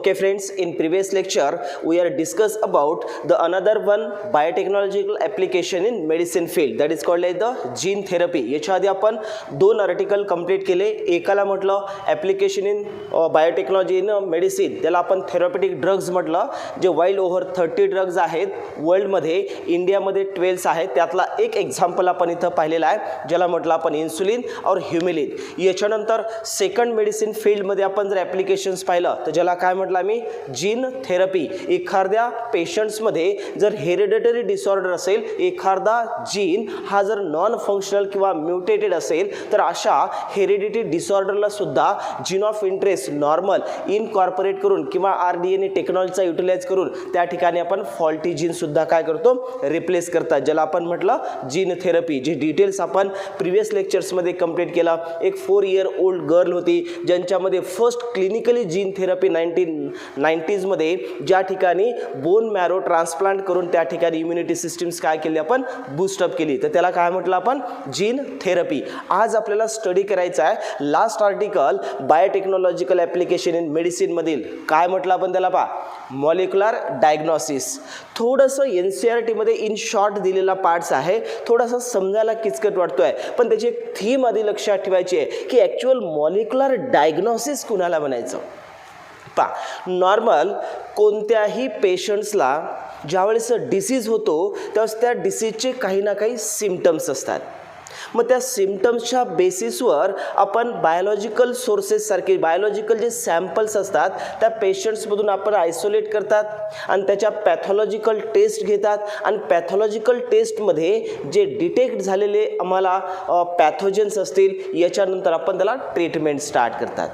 Okay friends, in previous lecture we are discussed about the another one biotechnological application in medicine field that is called as the gene therapy. याच्या आधी आपण दोन article complete केले. एकाला म्हटलं application in biotechnology in medicine, त्याला आपण थेरॉपेटिक drugs म्हटलं, जे वाईल्ड ओव्हर 30 ड्रग्ज आहेत वर्ल्डमध्ये, इंडियामध्ये 12 आहेत. त्यातला एक एक्झाम्पल आपण इथं पाहिलेला आहे, ज्याला म्हटलं आपण इन्सुलिन और ह्युमिलिन. याच्यानंतर सेकंड मेडिसिन फील्डमध्ये आपण जर ॲप्लिकेशन्स पाहिलं तर ज्याला काय म्हटलं आम्ही जीन थेरपी. एखाद्या पेशंट्समध्ये जर हेरिडिटरी डिसऑर्डर असेल, एखादा जीन हा जर नॉन फंक्शनल किंवा म्युटेटेड असेल, तर अशा हेरिडिटरी डिसऑर्डरला सुद्धा gene of interest normal incorporate करून किंवा RDNA टेक्नॉलॉजीचा युटिलाइज करून त्या ठिकाणी आपण फॉल्टी जीन सुद्धा काय करतो, रिप्लेस करतात, ज्याला आपण म्हटलं जीन थेरपी. जी डिटेल्स आपण प्रिव्हियस लेक्चर्समध्ये कंप्लीट केला. एक 4 इयर ओल्ड गर्ल होती ज्यांच्यामध्ये first clinically gene therapy 1990s मध्ये ज्या ठिकाणी बोन मॅरो ट्रान्सप्लांट करून त्या ठिकाणी इम्युनिटी सिस्टम्स काय केली, आपण बूस्टअप केली, तर त्याला काय म्हटलं आपण जीन थेरपी. आज आपल्याला स्टडी करायचा आहे last article biotechnological application in medicine मधील. काय म्हटलं आपण त्याला, पहा, मॉलिक्युलर डायग्नोसिस. थोडंसं NCERT मध्ये इन शॉर्ट दिलेला पार्ट्स आहे, थोडासा समजायला किचकट वाटतोय, पण त्याची एक थीम आधी लक्षात ठेवायची आहे की ॲक्च्युअल मॉलिक्युलर डायग्नोसिस कुणाला म्हणायचं. पहा, नॉर्मल कोणत्याही पेशंट्सला ज्यावेळेस डिसीज होतो त्यावेळेस त्या डिसीजचे काही ना काही सिम्पटम्स असतात. मग त्या सिम्पटम्सच्या बेसिसवर आपण बायोलॉजिकल सोर्सेस सारखे बायोलॉजिकल जे सॅम्पल्स असतात त्या पेशंट्समधून आपण आयसोलेट करतात आणि त्याच्या पॅथॉलॉजिकल टेस्ट घेतात आणि पॅथॉलॉजिकल टेस्टमध्ये जे डिटेक्ट झालेले आम्हाला पॅथोजन्स असतील याच्यानंतर आपण त्याला ट्रीटमेंट स्टार्ट करतात.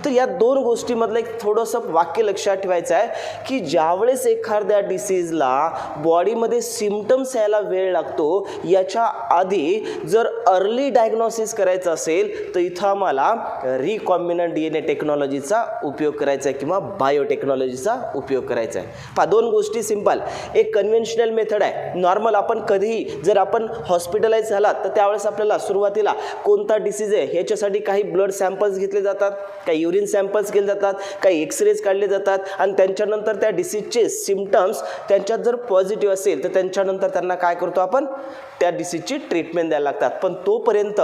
तर या दोन गोष्टीमधलं एक थोडंसं वाक्य लक्षात ठेवायचं आहे की ज्यावेळेस एखाद्या डिसीजला बॉडीमध्ये सिम्पटम्स यायला वेळ लागतो, याच्या आधी जर अर्ली डायग्नोसिस करायचं असेल तर इथं आम्हाला रिकॉम्बिनंट DNA टेक्नॉलॉजीचा उपयोग करायचा आहे किंवा बायोटेक्नॉलॉजीचा उपयोग करायचा आहे. पहा, दोन गोष्टी सिंपल. एक कन्व्हेन्शनल मेथड आहे. नॉर्मल आपण कधीही जर आपण हॉस्पिटलाइज झालात तर त्यावेळेस आपल्याला सुरुवातीला कोणता डिसीज आहे ह्याच्यासाठी काही ब्लड सॅम्पल्स घेतले जातात, काही युरिन सॅम्पल्स केले जातात, काही एक्सरेज काढले जातात आणि त्यांच्यानंतर त्या डिसीजचे सिम्पटम्स त्यांच्यात जर पॉझिटिव्ह असेल तर त्यांच्यानंतर त्यांना काय करतो, आपण त्या डिसीजची ट्रीटमेंट द्यायला लागतात. पण तोपर्यंत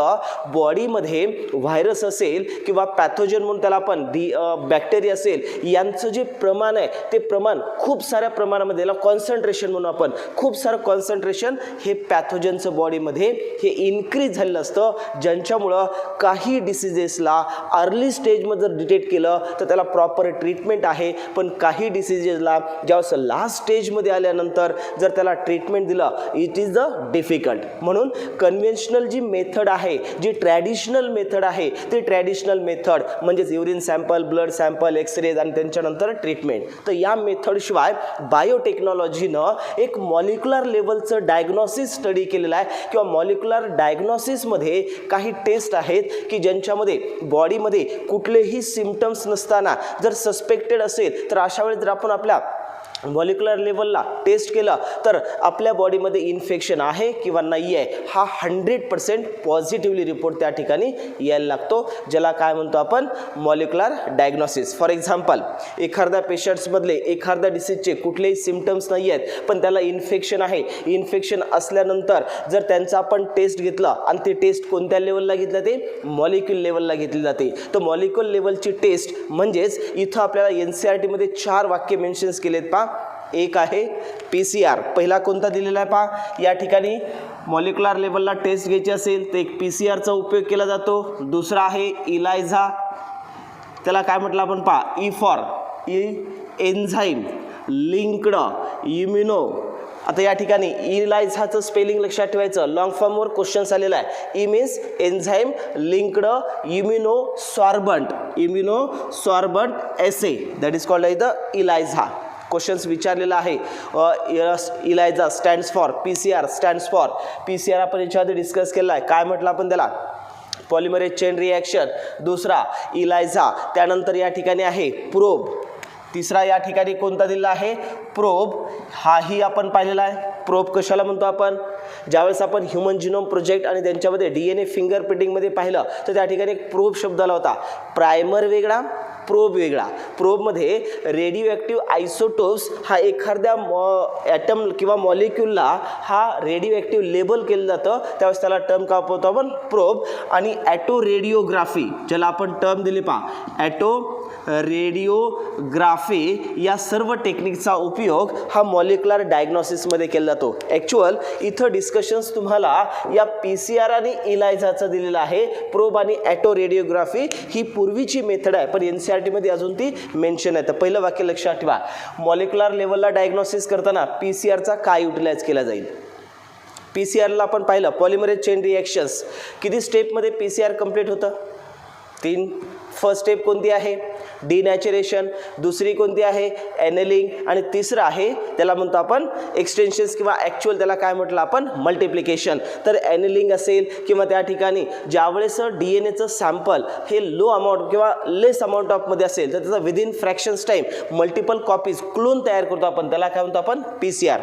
बॉडीमध्ये व्हायरस असेल किंवा पॅथोजन म्हणून त्याला आपण बॅक्टेरिया असेल, यांचं जे प्रमाण आहे ते प्रमाण खूप साऱ्या प्रमाणामध्ये, याला कॉन्सन्ट्रेशन म्हणून आपण, खूप सारं कॉन्सन्ट्रेशन हे पॅथोजनचं बॉडीमध्ये हे इन्क्रीज झालेलं असतं, ज्यांच्यामुळं काही डिसीजेसला अर्ली स्टेजमध्ये जर डिटेक्ट केलं तर त्याला प्रॉपर ट्रीटमेंट आहे. पण काही डिसीजेसला ज्यावेळेस लास्ट स्टेजमध्ये आल्यानंतर जर त्याला ट्रीटमेंट दिलं, इट इज द डिफिकल्ट. म्हणून कन्व्हेन्शनल जी मेथड आहे, जी ट्रॅडिशनल मेथड आहे, ती ट्रॅडिशनल मेथड म्हणजेच urine sample, blood sample, x-rays आणि त्यांच्यानंतर ट्रीटमेंट. तर या मेथडशिवाय बायोटेक्नॉलॉजीनं एक मॉलिक्युलर लेवलचं डायग्नोसिस स्टडी केलेलं आहे किंवा मॉलिक्युलर डायग्नोसिसमध्ये काही टेस्ट आहेत की ज्यांच्यामध्ये बॉडीमध्ये कुठलेही सिम्पटम्स नसताना जर सस्पेक्टेड असेल तर अशा वेळेस जर आपण आपल्या मॉलिक्युलर लेवलला टेस्ट केलं तर आपल्या बॉडीमध्ये इन्फेक्शन आहे किंवा नाही आहे हा 100% पॉझिटिव्हली रिपोर्ट त्या ठिकाणी यायला लागतो, ज्याला काय म्हणतो आपण मॉलिक्युलर डायग्नोसिस. फॉर एक्झाम्पल, एखाद्या पेशंट्समधले एखाद्या डिसीजचे कुठलेही सिम्पटम्स नाही आहेत पण त्याला इन्फेक्शन आहे. इन्फेक्शन असल्यानंतर जर त्यांचा आपण टेस्ट घेतला आणि ते टेस्ट कोणत्या लेवलला घेतलं, ते मॉलिक्युल लेवलला घेतली जाते. तर मॉलिक्युल लेवलची टेस्ट म्हणजेच इथं आपल्याला NCERT मध्ये 4 वाक्य मेन्शन्स केलेत. पहा, एक आहे PCR. पहिला कोणता दिलेला आहे, पहा, या ठिकाणी मॉलिक्युलर लेवलला टेस्ट घ्यायची असेल तर एक PCRचा उपयोग केला जातो. दुसरा आहे इलायझा, त्याला काय म्हटलं आपण, पहा, E for enzyme linked immuno. आता या ठिकाणी इलायझाचं स्पेलिंग लक्षात ठेवायचं, लॉंग फॉर्मवर क्वेश्चन्स आलेला आहे. E means enzyme linked immunosorbent assay, that is called the ELISA. Questions विचारलेला आहे. ELISA stands for PCR, stands for PCR आपण याच्याआधी डिस्कस केला आहे. काय म्हटलं आपण त्याला, पॉलिमरेज चेन रिॲक्शन. दुसरा इलायझा. त्यानंतर या ठिकाणी आहे प्रोब. तिसरा या ठिकाणी कोणता दिला आहे, प्रोब. हाही आपण पाहिलेला आहे. प्रोब कशाला म्हणतो आपण, ज्यावेळेस आपण ह्युमन जिनोम प्रोजेक्ट आणि त्यांच्यामध्ये DNA फिंगरप्रिंटिंगमध्ये पाहिलं तर त्या ठिकाणी एक प्रोब शब्द आला होता. प्रायमर वेगळा, प्रोब वेगळा. प्रोबमध्ये रेडिओ ॲक्टिव्ह आयसोटोप्स हा एखाद्या ॲटम किंवा मॉलिक्यूलला हा रेडिओ ॲक्टिव्ह लेबल केलं जातं, त्यावेळेस त्याला टर्म का वापरतो आपण, प्रोब. आणि ॲटो रेडिओग्राफी ज्याला आपण टर्म दिले पहा, ॲटो रेडिओग्राफी या सर्व टेक्निकचा उपयोग हा मॉलिक्युलर डायग्नोसिसमध्ये केला जातो. ॲक्च्युअल इथं डिस्कशन्स तुम्हाला या PCR आणि इलायझाचं दिलेलं आहे. प्रोब आणि ॲटो रेडिओग्राफी ही पूर्वीची मेथड आहे, पण NCERTमध्ये अजून ती मेन्शन आहे. तर पहिलं वाक्य लक्षात ठेवा, मॉलिक्युलर लेवलला डायग्नोसिस करताना PCRचा काय युटिलाइज केला जाईल. PCRला आपण पाहिलं पॉलिमरेज चेन रिॲक्शन्स, किती स्टेपमध्ये PCR कंप्लीट होतं, 3. फर्स्ट स्टेप कोणती आहे, डिनॅचरेशन, दुसरी कोणती आहे, एनेलिंग, आणि तिसरं आहे त्याला म्हणतो आपण एक्सटेन्शन्स किंवा ॲक्च्युअल त्याला काय म्हटलं आपण, मल्टिप्लिकेशन. तर एनेलिंग असेल किंवा त्या ठिकाणी ज्यावेळेस DNAचं सॅम्पल हे लो अमाऊंट किंवा लेस अमाऊंट ऑफमध्ये असेल तर त्याचा within fractions time multiple copies clone तयार करतो आपण, त्याला काय म्हणतो आपण, PCR.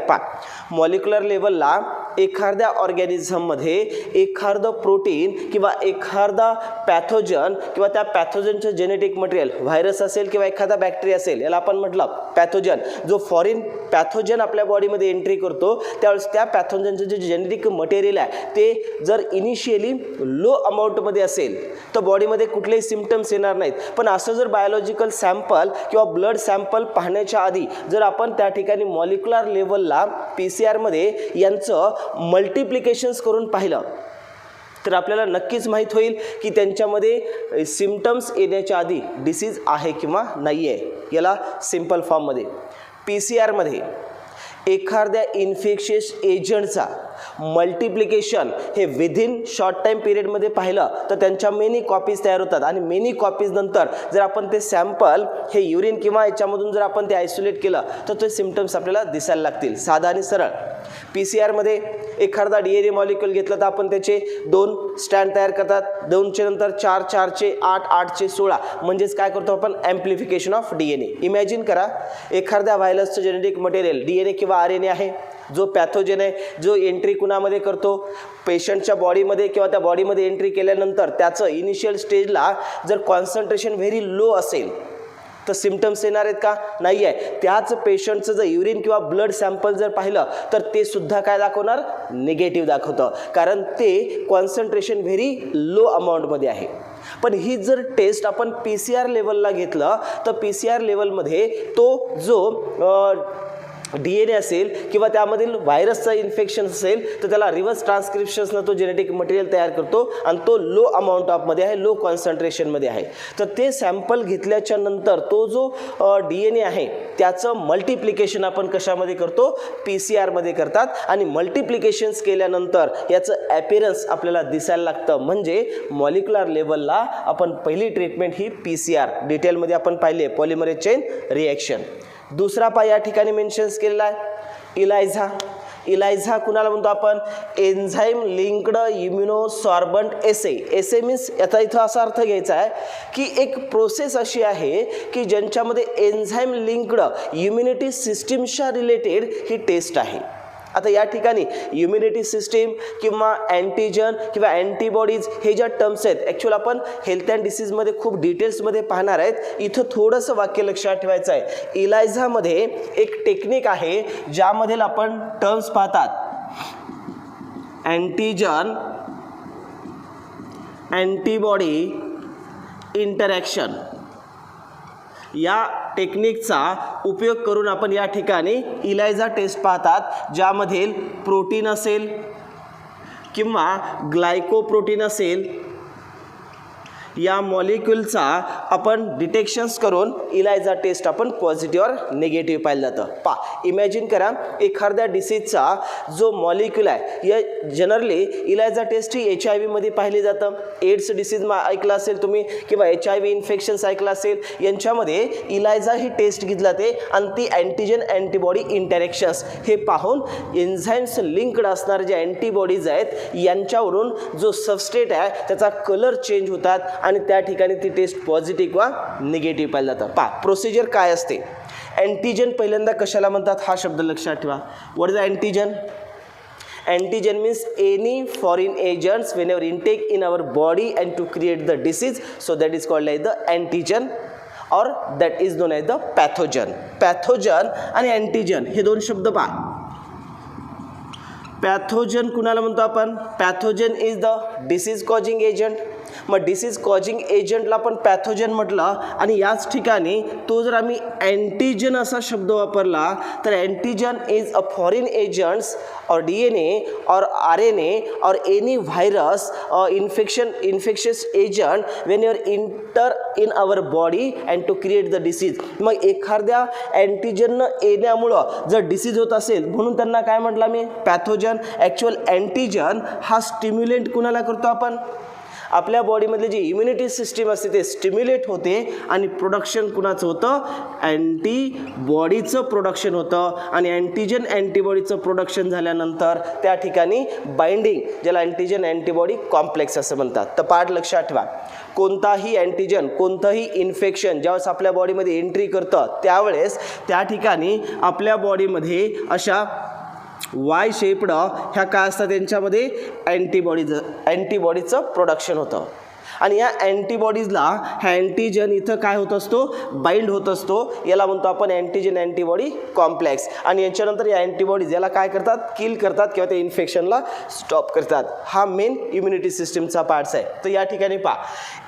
मॉलिक्युलर लेवलला एखाद्या ऑर्गॅनिझममध्ये एखादं प्रोटीन किंवा एखादा पॅथोजन किंवा त्या पॅथोजनचं जेनेटिक मटेरियल, व्हायरस असेल किंवा एखादा बॅक्टेरिया असेल, याला आपण म्हटलं पॅथोजन. जो फॉरेन पॅथोजन आपल्या बॉडीमध्ये एंट्री करतो त्यावेळेस त्या पॅथोजनचं जे जेनेटिक मटेरियल आहे ते जर इनिशियली लो अमाऊंटमध्ये असेल तर बॉडीमध्ये कुठलेही सिम्पटम्स येणार नाहीत. पण असं जर बायोलॉजिकल सॅम्पल किंवा ब्लड सॅम्पल पाहण्याच्या आधी जर आपण त्या ठिकाणी मॉलिक्युलर लेवलला PCRमध्ये यांचं मल्टिप्लिकेशन्स करून पाहिलं तर आपल्याला नक्कीच माहीत होईल की त्यांच्यामध्ये सिम्पटम्स येण्याच्या आधी डिसीज आहे किंवा नाही आहे. याला सिम्पल फॉर्ममध्ये PCRमध्ये एखाद्या इन्फेक्शियस एजंटचा मल्टिप्लिकेशन हे विदिन शॉर्ट टाईम पिरियडमध्ये पाहिलं तर त्यांच्या मेनी कॉपीज तयार होतात, आणि मेनी कॉपीज नंतर जर आपण ते सॅम्पल हे युरिन किंवा याच्यामधून जर आपण ते आयसोलेट केलं तर ते सिम्पटम्स आपल्याला दिसायला लागतील. साधा आणि सरळ. PCRमध्ये एखादा DNA मॉलिक्यूल घेतला तर आपण त्याचे 2 स्टँड तयार करतात, 2चे नंतर 4, 4चे 8, 8चे 16, म्हणजेच काय करतो आपण, ॲम्प्लिफिकेशन ऑफ DNA. इमॅजिन करा एखाद्या व्हायरसचं जेनेटिक मटेरियल DNA किंवा RNA आहे, जो पॅथोजन आहे, जो एंट्री कुणामध्ये करतो, पेशंटच्या बॉडीमध्ये किंवा त्या बॉडीमध्ये एंट्री केल्यानंतर त्याचं इनिशियल स्टेजला जर कॉन्सन्ट्रेशन व्हेरी लो असेल तर सिम्पटम्स येणार आहेत का, नाही आहे. त्याच पेशंटचं जर युरिन किंवा ब्लड सॅम्पल जर पाहिलं तर ते सुद्धा काय दाखवणार, निगेटिव्ह दाखवतं, कारण ते कॉन्सन्ट्रेशन व्हेरी लो अमाऊंटमध्ये आहे. पण ही जर टेस्ट आपण PCR लेवलला घेतलं तर PCR लेवलमध्ये तो जो DNA असेल किंवा त्यामधील व्हायरसचं इन्फेक्शन असेल तर त्याला रिव्हर्स ट्रान्सक्रिप्शन्सनं तो जेनेटिक मटेरियल तयार करतो आणि तो लो अमाऊंट ऑफमध्ये आहे, लो कॉन्सन्ट्रेशनमध्ये आहे. तर ते सॅम्पल घेतल्याच्या नंतर तो जो DNA आहे त्याचं मल्टिप्लिकेशन आपण कशामध्ये करतो, PCRमध्ये करतात, आणि मल्टिप्लिकेशन्स केल्यानंतर याचं ॲपिरन्स आपल्याला दिसायला लागतं. म्हणजे मॉलिक्युलर लेवलला आपण पहिली ट्रीटमेंट ही PCR डिटेलमध्ये आपण पाहिली आहे, पॉलिमरेज चेन रिॲक्शन. दुसरा पाय या ठिकाणी मेन्शन्स केलेला आहे, इलायझा. इलायझा कुणाला म्हणतो आपण, एन्झाईम लिंक्ड इम्युनोसॉर्बंट एसे. एसे मीन्स याचा इथं असा अर्थ घ्यायचा आहे की एक प्रोसेस अशी आहे की ज्यांच्यामध्ये एन्झाईम लिंक्ड इम्युनिटी सिस्टीमच्या रिलेटेड ही टेस्ट आहे. आता या ठिकाणी इम्युनिटी सिस्टीम किंवा अँटीजन किंवा अँटीबॉडीज हे ज्या टर्म्स आहेत ॲक्च्युअल आपण हेल्थ अँड डिसीजमध्ये खूप डिटेल्समध्ये पाहणार आहेत. इथं थोडंसं वाक्य लक्षात ठेवायचं आहे. इलायझामध्ये एक टेक्निक आहे ज्यामध्ये आपण टर्म्स पाहतात, अँटीजन अँटीबॉडी इंटरॅक्शन. या टेक्निकचा उपयोग करून आपण या ठिकाणी इलायझा टेस्ट पाहतात, ज्यामधील प्रोटीन असेल किंवा ग्लायकोप्रोटीन असेल या मॉलिक्यूलचा आपण डिटेक्शन्स करून इलायझा टेस्ट आपण पॉझिटिव्ह और निगेटिव्ह पाहिलं जातं. इमॅजिन करा एखाद्या डिसीजचा जो मॉलिक्यूल आहे या जनरली इलायझा टेस्ट ही HIV मध्ये पाहिली जातं. एड्स डिसीज ऐकलं असेल तुम्ही किंवा HIV इन्फेक्शन्स ऐकलं असेल, यांच्यामध्ये इलायझा ही टेस्ट घेतली जाते आणि ती अँटीजन अँटीबॉडी इंटरॅक्शन्स हे पाहून एन्झाईम्स लिंक्ड असणारे जे अँटीबॉडीज आहेत यांच्यावरून जो सबस्ट्रेट आहे त्याचा कलर चेंज होतात आणि त्या ठिकाणी ती टेस्ट पॉझिटिव्ह वा निगेटिव्ह पाहिलं जातं. प्रोसिजर काय असते. अँटीजन पहिल्यांदा कशाला म्हणतात हा शब्द लक्षात ठेवा. What is antigen. Antigen means any foreign agents whenever intake in our body and to create the disease, so that is called like the antigen. और that is known as the pathogen. Pathogen आणि antigen हे दोन शब्द पहा. Pathogen कुणाला म्हणतो आपण? Pathogen is the disease causing agent. मग डिसीज कॉजिंग एजंटला आपण पॅथोजन म्हटलं आणि याच ठिकाणी तो जर आम्ही अँटीजन असा शब्द वापरला तर antigen is a foreign agents और DNA or RNA or any virus infectious agent when you enter in our body and to create the disease. मग एखाद्या अँटीजननं येण्यामुळं जर डिसीज होत असेल म्हणून त्यांना काय म्हटलं मी? पॅथोजन. ॲक्च्युअल अँटीजन हा स्टिम्युलेंट कुणाला करतो आपण? आपल्या बॉडीमधली जी इम्युनिटी सिस्टीम असते ते स्टिम्युलेट होते आणि प्रोडक्शन कुणाचं होतं? अँटीबॉडीचं प्रोडक्शन होतं. आणि अँटीजन अँटीबॉडीचं प्रोडक्शन झाल्यानंतर त्या ठिकाणी बाइंडिंग, ज्याला अँटीजन अँटीबॉडी कॉम्प्लेक्स असं म्हणतात. तर पाठ लक्षात ठेवा, कोणताही अँटीजन, कोणतंही इन्फेक्शन ज्यावेळेस आपल्या बॉडीमध्ये एंट्री करतं त्यावेळेस त्या ठिकाणी आपल्या बॉडीमध्ये अशा वाय शेप्ड ह्या काय असतात? त्यांच्यामध्ये अँटीबॉडीचं प्रोडक्शन होतं. आणि या अँटीबॉडीजला ह्या अँटीजन इथं काय होत असतो? बाइंड होत असतो. याला म्हणतो आपण अँटीजन अँटीबॉडी कॉम्प्लेक्स. आणि याच्यानंतर या अँटीबॉडीज याला काय करतात? किल करतात किंवा त्या इन्फेक्शनला स्टॉप करतात. हा मेन इम्युनिटी सिस्टीमचा पार्ट्स आहे. तर या ठिकाणी पहा,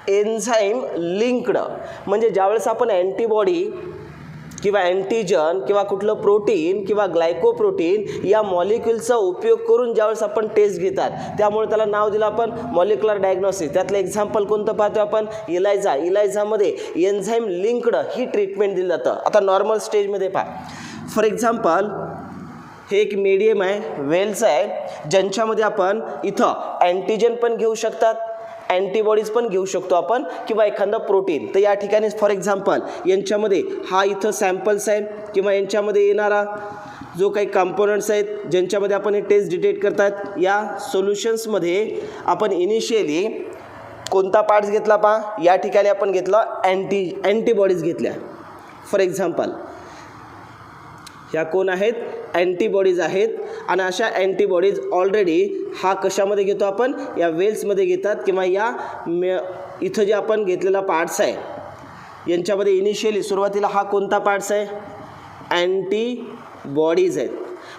एन्झाईम लिंक्ड म्हणजे ज्यावेळेस आपण अँटीबॉडी किंवा अँटीजन किंवा कुठलं प्रोटीन किंवा ग्लायकोप्रोटीन या मॉलिक्युलचा उपयोग करून ज्यावेळेस आपण टेस्ट घेतात त्यामुळे त्याला नाव दिलं आपण मॉलिक्युलर डायग्नोसिस. त्यातलं एक्झाम्पल कोणतं पाहतो आपण? इलायझा. इलायझामध्ये एन्झाईम लिंक्ड ही ट्रीटमेंट दिलं जातं. आता नॉर्मल स्टेजमध्ये पहा, फॉर एक्झाम्पल हे एक मीडियम आहे, वेल्स आहे, ज्यांच्यामध्ये आपण इथं अँटीजन पण घेऊ शकतात, अँटीबॉडीज पण घेऊ शकतो आपण किंवा एखादं प्रोटीन. तर या ठिकाणी फॉर एक्झाम्पल यांच्यामध्ये हा इथं सॅम्पल्स आहे किंवा यांच्यामध्ये येणारा जो काही कंपोनंट्स आहेत ज्यांच्यामध्ये आपण हे टेस्ट डिटेक्ट करतात, या सोल्युशन्समध्ये आपण इनिशियली कोणता पार्ट्स घेतला पहा? या ठिकाणी आपण घेतला अँटीबॉडीज घेतल्या. फॉर एक्झाम्पल ह्या कोण आहेत? अँटीबॉडीज आहेत. आणि अशा अँटीबॉडीज ऑलरेडी हा कशामध्ये घेतो आपण? या वेल्समध्ये घेतात किंवा या इथं जे आपण घेतलेला पार्ट्स आहे यांच्यामध्ये इनिशियली सुरुवातीला हा कोणता पार्ट्स आहे? अँटीबॉडीज आहेत.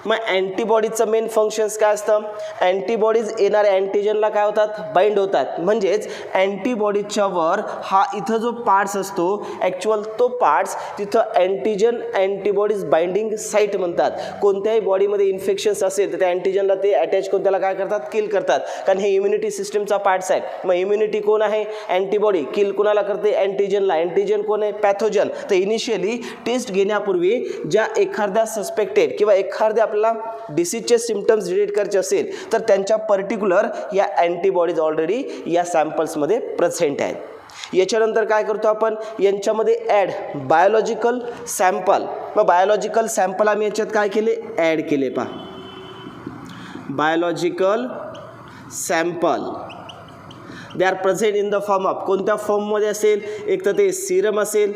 मग अँटीबॉडीजचं मेन फंक्शन्स काय असतं? अँटीबॉडीज येणाऱ्या अँटीजनला काय होतात? बाइंड होतात. म्हणजेच अँटीबॉडीजच्या वर हा इथं जो पार्ट्स असतो ॲक्च्युअल तो पार्ट्स तिथं अँटीजन अँटीबॉडीज बाइंडिंग साईट म्हणतात. कोणत्याही बॉडीमध्ये इन्फेक्शन्स असेल तर त्या अँटीजनला ते अटॅच करून त्याला काय करतात? किल करतात. कारण हे इम्युनिटी सिस्टीमचा पार्ट्स आहे. मग इम्युनिटी कोण आहे? अँटीबॉडी. किल कोणाला करते? अँटीजनला. अँटीजन कोण आहे? पॅथोजन. तर इनिशियली टेस्ट घेण्यापूर्वी ज्या एखाद्या सस्पेक्टेड किंवा एखाद्या आपल्याला डिसीजचे सिम्पटम्स डिटेक्ट करायचे असेल तर त्यांच्या पर्टिक्युलर या अँटीबॉडीज ऑलरेडी या सॅम्पल्समध्ये प्रेझेंट आहेत. याच्यानंतर काय करतो आपण? यांच्यामध्ये ॲड बायोलॉजिकल सॅम्पल. मग बायोलॉजिकल सॅम्पल आम्ही याच्यात काय केले? ॲड केले. पहा, biological sample they are present in the form of, कोणत्या फॉर्ममध्ये असेल? एक तर ते सिरम असेल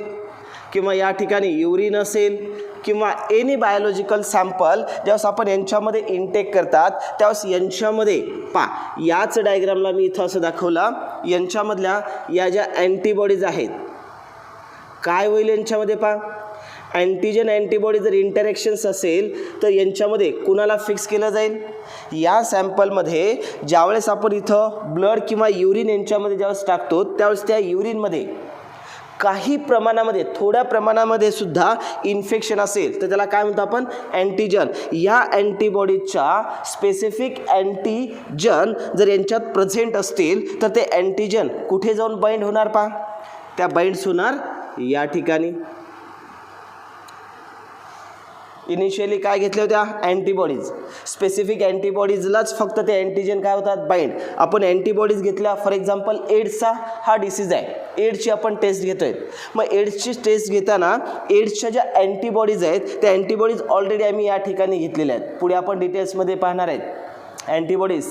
किंवा या ठिकाणी युरिन असेल किंवा एनी बायोलॉजिकल सॅम्पल ज्यावेळेस आपण यांच्यामध्ये इनटेक करतात त्यावेळेस यांच्यामध्ये याच डायग्रामला मी इथं असं दाखवलं, यांच्यामधल्या या ज्या अँटीबॉडीज आहेत काय होईल यांच्यामध्ये? अँटीजन अँटीबॉडी जर इंटरॅक्शन्स असेल तर यांच्यामध्ये कुणाला फिक्स केलं जाईल? या सॅम्पलमध्ये ज्यावेळेस आपण इथं ब्लड किंवा युरिन यांच्यामध्ये ज्यावेळेस टाकतो त्यावेळेस त्या युरिनमध्ये काही प्रमाणामध्ये, थोड्या प्रमाणामध्ये सुद्धा इन्फेक्शन असेल तर त्याला काय म्हणतो आपण? अँटीजन. या अँटीबॉडीजच्या स्पेसिफिक अँटीजन जर यांच्यात प्रेझेंट असतील तर ते अँटीजन कुठे जाऊन बाइंड होणार? त्या बाइंड्स होणार या ठिकाणी. इनिशियली काय घेतल्या होत्या? अँटीबॉडीज. स्पेसिफिक अँटीबॉडीजलाच फक्त ते अँटीजन काय होतात? बाइंड. आपण अँटीबॉडीज घेतल्या. फॉर एक्झाम्पल एड्सचा हा डिसीज आहे, एड्सची आपण टेस्ट घेतोय. मग एड्सची टेस्ट घेताना एड्सच्या ज्या अँटीबॉडीज आहेत त्या अँटीबॉडीज ऑलरेडी आम्ही या ठिकाणी घेतलेल्या आहेत. पुढे आपण डिटेल्समध्ये पाहणार आहेत. अँटीबॉडीज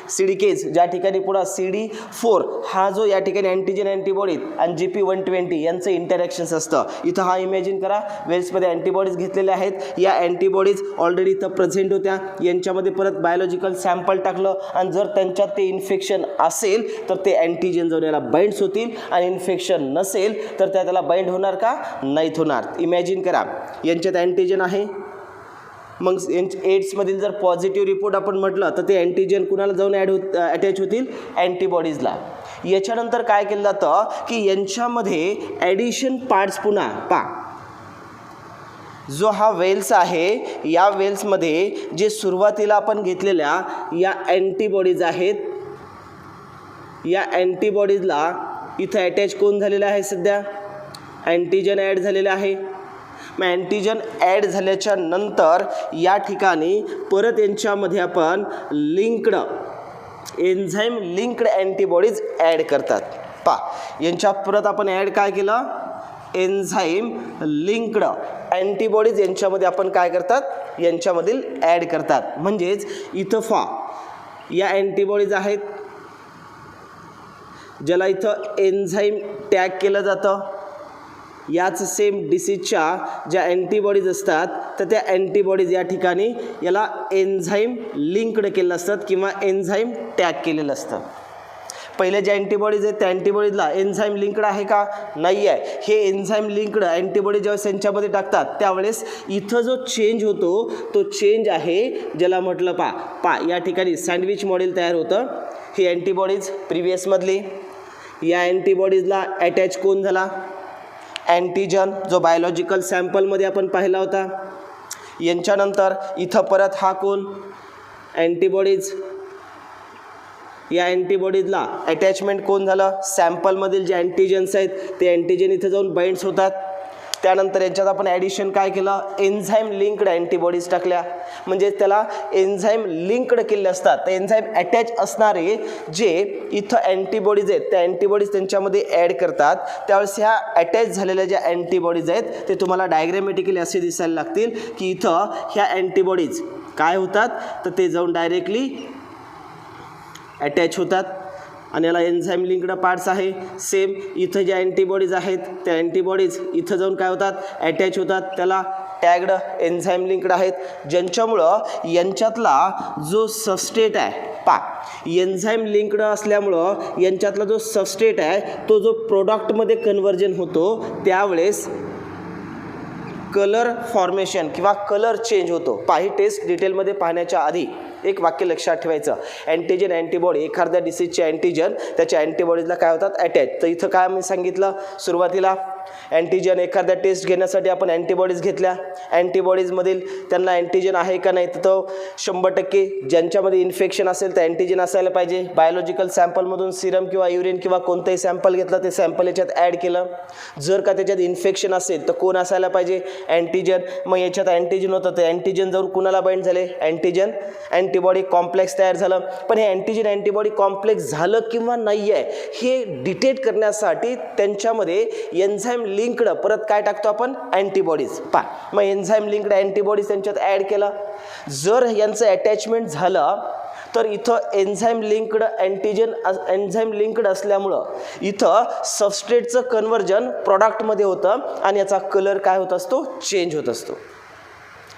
CDKs ज्या ठिकाणी पुन्हा CD4 हा जो या ठिकाणी अँटीजन अँटीबॉडीज आणि GP120 यांचं इंटरॅक्शन्स असतं. इथं हा इमॅजिन करा वेल्समध्ये अँटीबॉडीज घेतलेल्या आहेत. या अँटीबॉडीज ऑलरेडी इथं प्रेझेंट होत्या. यांच्यामध्ये परत बायोलॉजिकल सॅम्पल टाकलं आणि जर त्यांच्यात ते इन्फेक्शन असेल तर ते अँटीजन जाऊन याला बाइंड्स होतील आणि इन्फेक्शन नसेल तर त्याला बाइंड होणार का? नाहीत होणार. इमॅजिन करा यांच्यात अँटीजन आहे. मग एड्समधील जर पॉझिटिव्ह रिपोर्ट आपण म्हटलं तर ते अँटीजन कुणाला जाऊन अटॅच होतील? अँटीबॉडीजला. याच्यानंतर काय केलं जातं की यांच्यामध्ये ॲडिशन पार्ट्स पुन्हा जो हा वेल्स आहे या वेल्समध्ये जे सुरुवातीला आपण घेतलेल्या या अँटीबॉडीज आहेत या अँटीबॉडीजला इथं अटॅच कोण झालेलं आहे? सध्या अँटीजन ॲड झालेलं आहे. मग अँटीजन ॲड झाल्याच्या नंतर या ठिकाणी परत यांच्यामध्ये आपण एन्झाईम लिंक्ड अँटीबॉडीज ॲड करतात. यांच्या परत आपण ॲड काय केलं? एन्झाईम लिंक्ड अँटीबॉडीज यांच्यामध्ये आपण काय करतात? यांच्यामधील ॲड करतात. म्हणजेच इथं या अँटीबॉडीज आहेत ज्याला इथं एन्झाईम टॅग केलं जातं. याच सेम डिसीजच्या ज्या अँटीबॉडीज असतात तर त्या अँटीबॉडीज या ठिकाणी याला एन्झाईम लिंक्ड केलेलं असतात किंवा एन्झाईम टॅग केलेलं असतं. पहिले जे अँटीबॉडीज आहेत त्या अँटीबॉडीजला एन्झाईम लिंक्ड आहे का? नाही आहे. हे एन्झाईम लिंक्ड अँटीबॉडी ज्यावेळेस यांच्यामध्ये टाकतात त्यावेळेस इथं जो चेंज होतो तो चेंज आहे ज्याला म्हटलं या ठिकाणी सँडविच मॉडेल तयार होतं. ही अँटीबॉडीज प्रिव्हियसमधली या अँटीबॉडीजला अटॅच कोण झाला? अँटीजन जो बायोलॉजिकल सॅम्पलमध्ये आपण पाहिला होता. यांच्यानंतर इथं परत हा कोण? अँटीबॉडीज. या अँटीबॉडीजला अटॅचमेंट कोण झालं? सॅम्पलमधील जे अँटीजन्स आहेत ते अँटीजन इथं जाऊन बाइंड्स होतात. त्यानंतर यांच्यात आपण ॲडिशन काय केलं? एन्झाईम लिंक्ड अँटीबॉडीज टाकल्या. म्हणजे त्याला एन्झाईम लिंक्ड केले असतात. तर एन्झाईम अटॅच असणारे जे इथं अँटीबॉडीज आहेत त्या अँटीबॉडीज त्यांच्यामध्ये ॲड करतात. त्यावेळेस ह्या अटॅच झालेल्या ज्या अँटीबॉडीज आहेत ते तुम्हाला डायग्रॅमॅटिकली असे दिसायला लागतील की इथं ह्या अँटीबॉडीज काय होतात तर ते जाऊन डायरेक्टली अटॅच होतात आणि याला एन्झाईम लिंक्ड पार्ट्स आहे. सेम इथं ज्या अँटीबॉडीज आहेत त्या अँटीबॉडीज इथं जाऊन काय होतात? अटॅच होतात. त्याला टॅग्ड एन्झाईम लिंक्ड आहेत ज्यांच्यामुळं यांच्यातला जो सबस्ट्रेट आहे एन्झाईम लिंक्ड असल्यामुळं यांच्यातला जो सबस्ट्रेट आहे तो जो प्रोडक्टमध्ये कन्व्हर्जन होतो त्यावेळेस कलर फॉर्मेशन किंवा कलर चेंज होतो. ही टेस्ट डिटेलमध्ये पाहण्याच्या आधी एक वाक्य लक्षात ठेवायचं. अँटीजन अँटीबॉडी एखाद्या डिसीजचे अँटीजन त्याच्या अँटीबॉडीजला काय होतात? अटॅच. तर इथं काय मी सांगितलं सुरुवातीला अँटीजन एखाद्या टेस्ट घेण्यासाठी आपण अँटीबॉडीज घेतल्या. अँटीबॉडीजमधील त्यांना अँटीजन आहे का नाही तर तो 100% ज्यांच्यामध्ये इन्फेक्शन असेल तर अँटीजन असायला पाहिजे. बायोलॉजिकल सॅम्पलमधून सिरम किंवा युरिन किंवा कोणतंही सॅम्पल घेतलं ते सॅम्पल याच्यात ॲड केलं. जर का त्याच्यात इन्फेक्शन असेल तर कोण असायला पाहिजे? अँटीजन. मग याच्यात अँटीजन होतं ते अँटीजन जाऊन कुणाला बाइंड झाले? अँटीजन अँटीबॉडी कॉम्प्लेक्स तयार झालं. पण हे अँटीजन अँटीबॉडी कॉम्प्लेक्स झालं किंवा नाही आहे हे डिटेक्ट करण्यासाठी त्यांच्यामध्ये एन्झाईम लिंक्ड परत काय टाकतो आपण? अँटीबॉडीज. मग एन्झाईम लिंक्ड अँटीबॉडीज त्यांच्यात ॲड केलं. जर यांचं अटॅचमेंट झालं तर इथं enzyme linked antigen enzyme linked असल्यामुळं इथं सबस्ट्रेटचं कन्व्हर्जन प्रॉडक्टमध्ये होतं आणि याचा कलर काय होत असतो? चेंज होत असतो.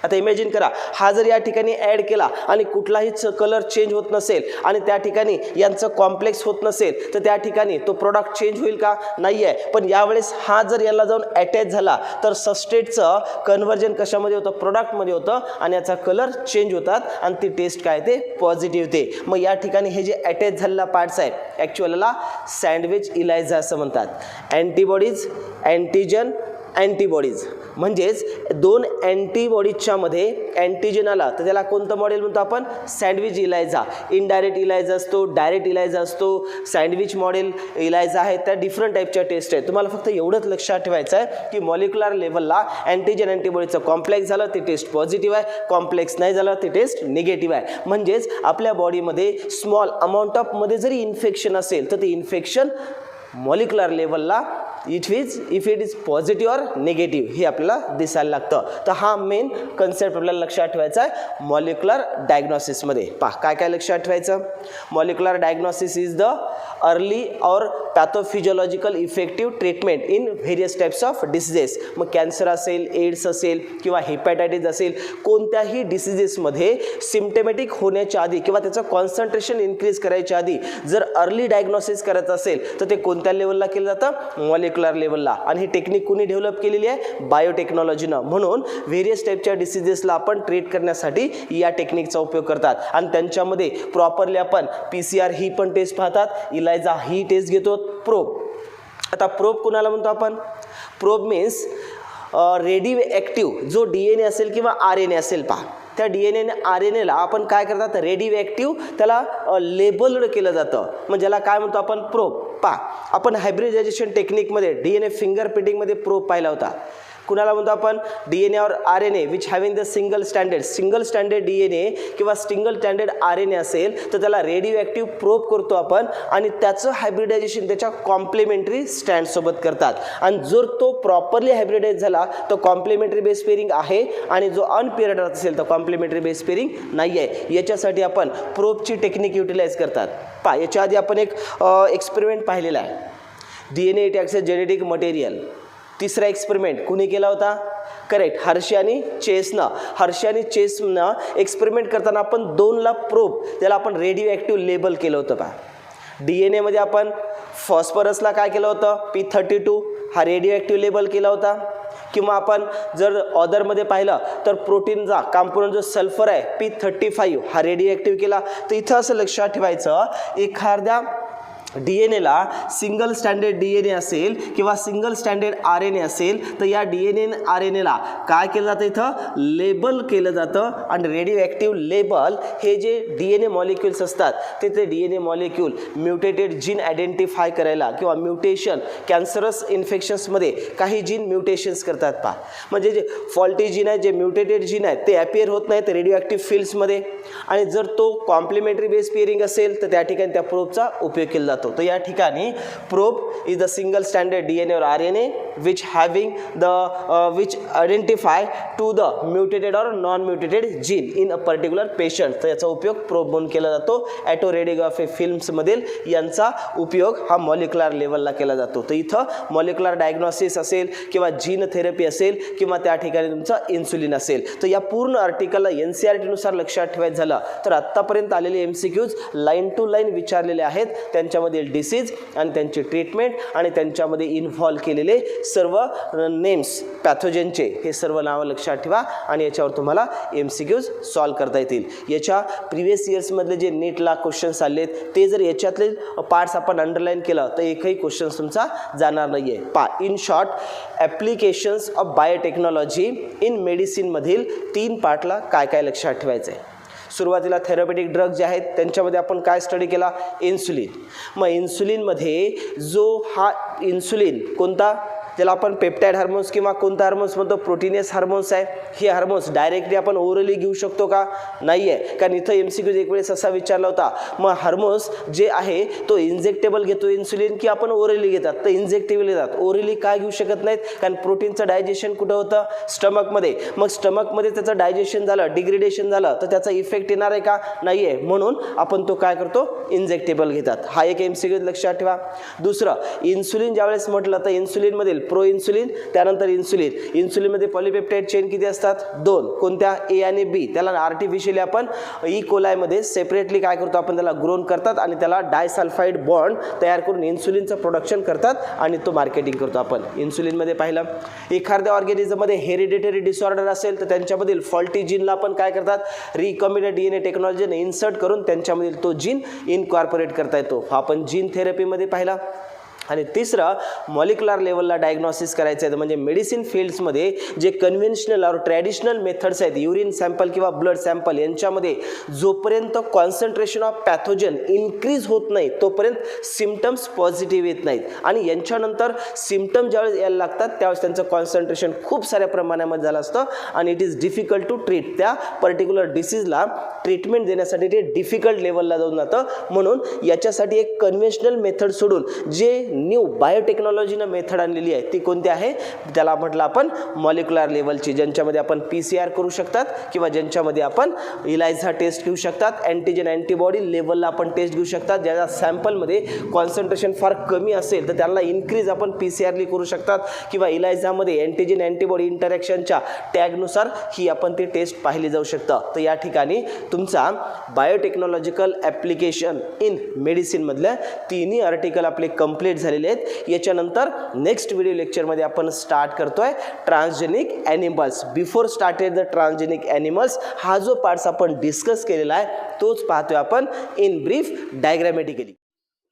आता इमॅजिन करा हा जर या ठिकाणी ॲड केला आणि कुठलाही कलर चेंज होत नसेल आणि त्या ठिकाणी यांचं कॉम्प्लेक्स होत नसेल तर त्या ठिकाणी तो प्रोडक्ट चेंज होईल का? नाही आहे. पण यावेळेस हा जर याला जाऊन अटॅच झाला तर सबस्ट्रेटचं कन्व्हर्जन कशामध्ये होतं? प्रोडक्टमध्ये होतं आणि याचा कलर चेंज होतात आणि ती टेस्ट काय ते? पॉझिटिव्ह ते. मग या ठिकाणी हे जे अटॅच झालेला पार्ट्स आहे ॲक्च्युअलला सँडविच इलायझा असं म्हणतात. अँटीबॉडीज अँटीजन अँटीबॉडीज म्हणजेच दोन अँटीबॉडीजच्या मध्ये अँटीजन आला तर त्याला कोणतं मॉडेल म्हणतो आपण? सँडविच इलायझा. इनडायरेक्ट इलायझा असतो, डायरेक्ट इलायझा असतो. सँडविच मॉडेल इलायझा आहे. त्या डिफरंट टाईपच्या टेस्ट आहेत. तुम्हाला फक्त एवढंच लक्षात ठेवायचं आहे की मॉलिक्युलर लेवलला अँटीजन अँटीबॉडीचं कॉम्प्लेक्स झालं ते टेस्ट पॉझिटिव्ह आहे, कॉम्प्लेक्स नाही झालं ते टेस्ट निगेटिव्ह आहे. म्हणजेच आपल्या बॉडीमध्ये स्मॉल अमाऊंट ऑफमध्ये जरी इन्फेक्शन असेल तर ते इन्फेक्शन मॉलिक्युलर लेवलला if it is positive or negative हे आपल्याला दिसायला लागतं. तर हा मेन कन्सेप्ट आपल्याला लक्षात ठेवायचा आहे मॉलिक्युलर डायग्नोसिसमध्ये. पहा काय काय लक्षात ठेवायचं. Molecular diagnosis is the early or pathophysiological effective treatment in various types of diseases. मग कॅन्सर असेल, एड्स असेल किंवा हेपॅटायटिस असेल, कोणत्याही डिसीजेसमध्ये सिम्टमॅटिक होण्याच्या आधी किंवा त्याचं कॉन्सन्ट्रेशन इन्क्रीज करायच्या आधी जर अर्ली डायग्नोसिस करायचं असेल तर ते कोणत्या लेवलला केलं जातं, मॉलिक्युलर लेवलला. आणि ही टेक्निक कुणी डेव्हलप केलेली आहे, बायोटेक्नॉलॉजीनं. म्हणून व्हेरियस टाईपच्या डिसीजेसला आपण ट्रीट करण्यासाठी या टेक्निकचा उपयोग करतात. आणि त्यांच्यामध्ये प्रॉपरली आपण PCR ही पण टेस्ट पाहतात, इलायझा ही टेस्ट घेतो, प्रोब. आता प्रोब कुणाला म्हणतो आपण, प्रोब मीन्स रेडिओ ॲक्टिव्ह जो DNA असेल किंवा RNA असेल. पहा त्या DNA आणि RNAला आपण काय करतात, रेडिओ ॲक्टिव्ह त्याला लेबल्ड केलं जातं, म्हणजे ज्याला काय म्हणतो आपण, प्रोब. पहा आपण हायब्रिडायझेशन टेक्निकमध्ये DNA फिंगरप्रिंटिंगमध्ये प्रोब पाहिला होता. कुणाला म्हणतो आपण, DNA or RNA which having the single standard DNA किंवा सिंगल स्टँडर्ड RNA असेल तर त्याला रेडिओ ॲक्टिव्ह प्रोब करतो आपण आणि त्याचं हायब्रिडायझेशन त्याच्या कॉम्प्लिमेंटरी स्टँडसोबत करतात. आणि जर तो प्रॉपरली हायब्रिडाइज झाला तर कॉम्प्लिमेंटरी बेस पेअरिंग आहे आणि जो अनपेअर्ड असेल तर कॉम्प्लिमेंटरी बेस पेअरिंग नाही आहे. याच्यासाठी आपण प्रोबची टेक्निक युटिलाइज करतात. पहा याच्या आधी आपण एक एक्सपेरिमेंट पाहिलेला आहे, DNA it acts as genetic material. तिसरा एक्सपेरिमेंट कुणी केला होता, करेक्ट, हर्षी आणि चेसनं एक्सपेरिमेंट करताना आपण 2ला प्रोब त्याला आपण रेडिओ ॲक्टिव्ह लेबल केलं होतं. पहा DNA मध्ये आपण फॉस्फरसला काय केलं होतं, P32 हा रेडिओ ॲक्टिव्ह लेबल केला होता. किंवा आपण जर ऑदरमध्ये पाहिलं तर प्रोटीनचा कंपोनंट जो सल्फर आहे P35 हा रेडिओ ॲक्टिव्ह केला. तर इथं असं लक्षात ठेवायचं, एखाद्या DNAला सिंगल स्टँडर्ड DNA असेल किंवा सिंगल स्टँडर्ड RNA असेल तर या DNA आणि RNAला काय केलं जातं, इथं लेबल केलं जातं. आणि रेडिओ ॲक्टिव्ह लेबल हे जे DNA मॉलिक्युल्स असतात ते DNA molecule mutated gene identify करायला किंवा म्युटेशन कॅन्सरस इन्फेक्शन्समध्ये काही जीन म्युटेशन्स करतात. पहा म्हणजे जे फॉल्टी जीन आहे, जे म्युटेटेड जीन आहे ते ॲपियर होत नाहीत रेडिओ ॲक्टिव्ह फील्ड्समध्ये. आणि जर तो कॉम्प्लिमेंटरी बेस पेअरिंग असेल तर त्या ठिकाणी त्या प्रोबचा उपयोग केला जातो. तर या ठिकाणी probe is the single standard DNA or RNA which identify to the mutated or non mutated gene in a particular patient. तर याचा उपयोग प्रोब म्हणून केला जातो. ॲटोरेडिओग्राफी फिल्म्समधील यांचा उपयोग हा मॉलिक्युलर लेवलला केला जातो. तर इथं मॉलिक्युलर डायग्नोसिस असेल किंवा जीन थेरपी असेल किंवा त्या ठिकाणी तुमचं इन्सुलिन असेल. तर या पूर्ण आर्टिकलला NCERT नुसार लक्षात ठेवायचं झालं तर आत्तापर्यंत आलेले MCQs लाईन टू लाईन विचारलेले आहेत. त्यांच्यामध्ये डिसीज आणि त्यांची ट्रीटमेंट आणि त्यांच्यामध्ये इन्व्हॉल्व केलेले सर्व नेम्स पॅथोजनचे हे सर्व नावं लक्षात ठेवा आणि याच्यावर तुम्हाला MCQs सॉल्व करता येतील. याच्या प्रिव्हियस इयर्समधले जे नीटला क्वेश्चन्स आलेत ते जर याच्यातले पार्ट्स आपण अंडरलाईन केलं तर एकही क्वेश्चन्स तुमचा जाणार नाही आहे. In short applications of biotechnology in मेडिसिनमधील 3 पार्टला काय काय लक्षात ठेवायचं आहे. सुरुवातीला थेरपेटिक ड्रग जे आहेत त्यांच्यामध्ये आपण काय स्टडी केला, इन्सुलिन. मग इन्सुलिनमध्ये जो हा इन्सुलिन कोणता, ज्याला आपण पेप्टाइड हार्मोन्स किंवा कोणता हार्मोन्स म्हणतो, प्रोटीनियस हार्मोन्स आहे. हे हार्मोन्स डायरेक्टली आपण ओरली घेऊ शकतो का, नाही आहे. कारण इथं MCQ एक वेळेस असा विचारला होता, मग हार्मोन्स जे आहे तो इंजेक्टेबल घेतो इन्सुलिन की आपण ओरली घेतात, तर इंजेक्टेबल घेतात. ओरली काय घेऊ शकत नाहीत, कारण प्रोटीनचं डायजेशन कुठं होतं, स्टमकमध्ये. मग स्टमकमध्ये त्याचं डायजेशन झालं, डिग्रेडेशन झालं तर त्याचा इफेक्ट येणार आहे का, नाही आहे. म्हणून आपण तो काय करतो, इंजेक्टेबल घेतात. हा एक MCQ लक्षात ठेवा. दुसरं, इन्सुलिन ज्यावेळेस म्हटलं तर इन्सुलिनमधील प्रो इन्सुलिन त्यानंतर इन्सुलिनमध्ये पॉलिपेप्टाइड चेन किती असतात, 2. कोणत्या, A आणि B. त्याला आर्टिफिशियली आपण E. कोलायमध्ये सेपरेटली काय करतो आपण, त्याला ग्रोन करतात आणि त्याला डायसल्फाईड बॉन्ड तयार करून इन्सुलिनचं प्रोडक्शन करतात आणि तो मार्केटिंग करतो आपण. इन्सुलिनमध्ये पाहिलं, एखाद्या ऑर्गॅनिझममध्ये हेरिडिटरी डिसऑर्डर असेल तर त्यांच्यामधील फॉल्टी जीनला आपण काय करतात, रिकॉम्बिनेंट DNA टेक्नॉलॉजीने इन्सर्ट करून त्यांच्यामधील तो जीन इनकॉर्पोरेट करता येतो. हा आपण जीन थेरपीमध्ये पाहिला. आणि तिसरं, मॉलिक्युलर लेवलला डायग्नोसिस करायचं आहे म्हणजे मेडिसिन फील्ड्समध्ये जे कन्व्हेन्शनल और ट्रॅडिशनल मेथड्स आहेत, युरिन सॅम्पल किंवा ब्लड सॅम्पल यांच्यामध्ये जोपर्यंत कॉन्सन्ट्रेशन ऑफ पॅथोजन इन्क्रीज होत नाही तोपर्यंत सिम्टम्स पॉझिटिव्ह येत नाहीत. आणि यांच्यानंतर सिम्टम ज्यावेळेस यायला लागतात त्यावेळेस त्यांचं कॉन्सन्ट्रेशन खूप साऱ्या प्रमाणामध्ये झालं असतं आणि it is difficult to treat. त्या पर्टिक्युलर डिसीजला ट्रीटमेंट देण्यासाठी ते डिफिकल्ट लेवलला जाऊन जातं. म्हणून याच्यासाठी एक कन्व्हेन्शनल मेथड सोडून जे न्यू बायोटेक्नॉलॉजीनं मेथड आणलेली आहे ती कोणती आहे, त्याला म्हटलं आपण मॉलिक्युलर लेवलची, ज्यांच्यामध्ये आपण PCR करू शकतात किंवा ज्यांच्यामध्ये आपण इलायझा टेस्ट घेऊ शकतात, अँटीजन अँटीबॉडी लेवलला आपण टेस्ट घेऊ शकतात. ज्याच्या सॅम्पलमध्ये कॉन्सन्ट्रेशन फार कमी असेल तर त्यांना इन्क्रीज आपण PCRली करू शकतात किंवा इलायझामध्ये अँटीजन अँटीबॉडी इंटरॅक्शनच्या टॅगनुसार ही आपण ती टेस्ट पाहिली जाऊ शकतं. तर या ठिकाणी तुमचा बायोटेक्नॉलॉजिकल ॲप्लिकेशन इन मेडिसिनमधल्या तिन्ही आर्टिकल आपले कंप्लीट झालेले आहेत. याच्यानंतर नेक्स्ट व्हिडिओ लेक्चरमध्ये आपण स्टार्ट करतोय transgenic animals. Before started the transgenic animals हा जो पार्ट्स आपण डिस्कस केलेला आहे तोच पाहतोय आपण in brief diagrammatically.